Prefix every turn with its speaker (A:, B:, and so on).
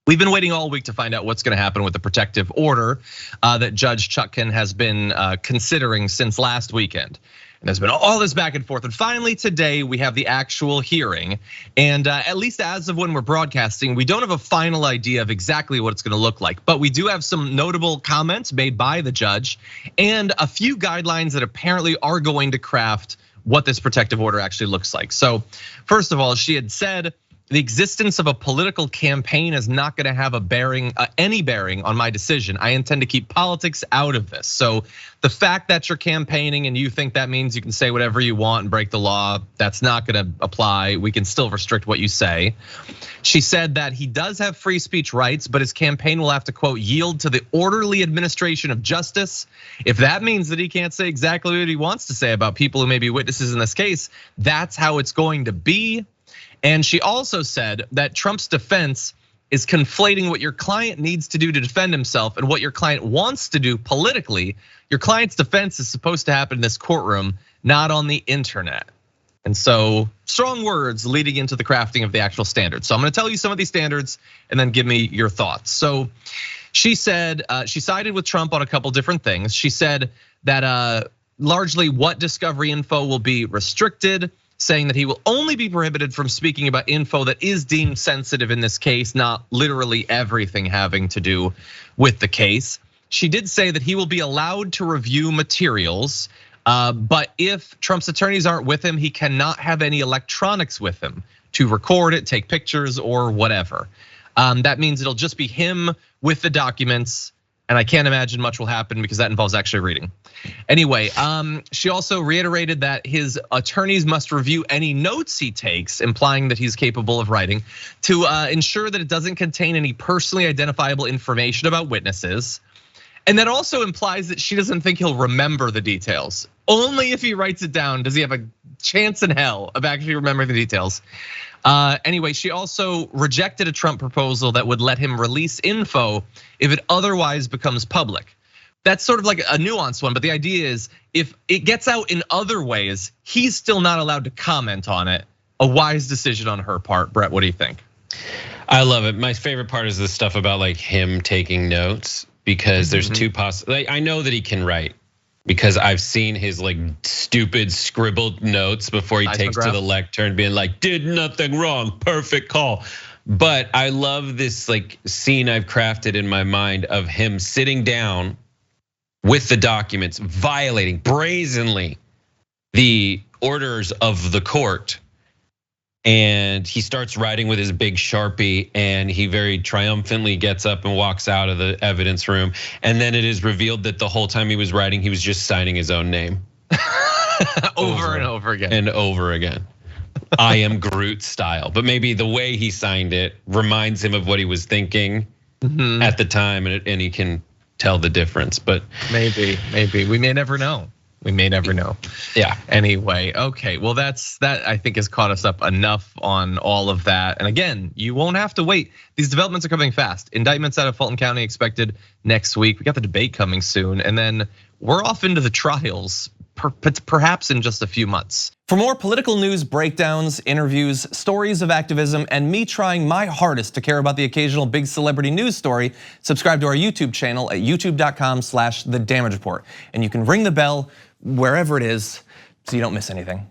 A: We've been waiting all week to find out what's going to happen with the protective order that Judge Chutkan has been considering since last weekend. And there's been all this back and forth. And finally today we have the actual hearing. And at least as of when we're broadcasting, we don't have a final idea of exactly what it's going to look like. But we do have some notable comments made by the judge and a few guidelines that apparently are going to craft what this protective order actually looks like. So first of all, she had said, the existence of a political campaign is not going to have any bearing on my decision. I intend to keep politics out of this. So the fact that you're campaigning and you think that means you can say whatever you want and break the law, that's not going to apply. We can still restrict what you say. She said that he does have free speech rights, but his campaign will have to, quote, yield to the orderly administration of justice. If that means that he can't say exactly what he wants to say about people who may be witnesses in this case, that's how it's going to be. And she also said that Trump's defense is conflating what your client needs to do to defend himself and what your client wants to do politically. Your client's defense is supposed to happen in this courtroom, not on the internet. And so strong words leading into the crafting of the actual standards. So I'm gonna tell you some of these standards and then give me your thoughts. So she said she sided with Trump on a couple different things. She said that largely what discovery info will be restricted, saying that he will only be prohibited from speaking about info that is deemed sensitive in this case, not literally everything having to do with the case. She did say that he will be allowed to review materials, but if Trump's attorneys aren't with him, he cannot have any electronics with him to record it, take pictures, or whatever. That means it'll just be him with the documents. And I can't imagine much will happen because that involves actually reading. Anyway, she also reiterated that his attorneys must review any notes he takes, implying that he's capable of writing, to ensure that it doesn't contain any personally identifiable information about witnesses. And that also implies that she doesn't think he'll remember the details. Only if he writes it down does he have a chance in hell of actually remembering the details. Anyway, she also rejected a Trump proposal that would let him release info if it otherwise becomes public. That's sort of like a nuanced one, but the idea is if it gets out in other ways, he's still not allowed to comment on it. A wise decision on her part. Brett, what do you think?
B: I love it. My favorite part is the stuff about like him taking notes, because there's two possible, I know that he can write, because I've seen his like stupid scribbled notes before he takes to the lectern being like, did nothing wrong, perfect call. But I love this like scene I've crafted in my mind of him sitting down with the documents, violating brazenly the orders of the court. And he starts writing with his big Sharpie, and he very triumphantly gets up and walks out of the evidence room. And then it is revealed that the whole time he was writing, he was just signing his own name.
A: over and over again.
B: And over again. I am Groot style. But maybe the way he signed it reminds him of what he was thinking at the time, and he can tell the difference. But
A: maybe, we may never know. We may never know.
B: Yeah.
A: Anyway, okay. Well, that I think has caught us up enough on all of that. And again, you won't have to wait. These developments are coming fast. Indictments out of Fulton County expected next week. We got the debate coming soon, and then we're off into the trials, perhaps in just a few months.
C: For more political news, breakdowns, interviews, stories of activism, and me trying my hardest to care about the occasional big celebrity news story, subscribe to our YouTube channel at youtube.com/thedamagereport. And you can ring the bell wherever it is so you don't miss anything.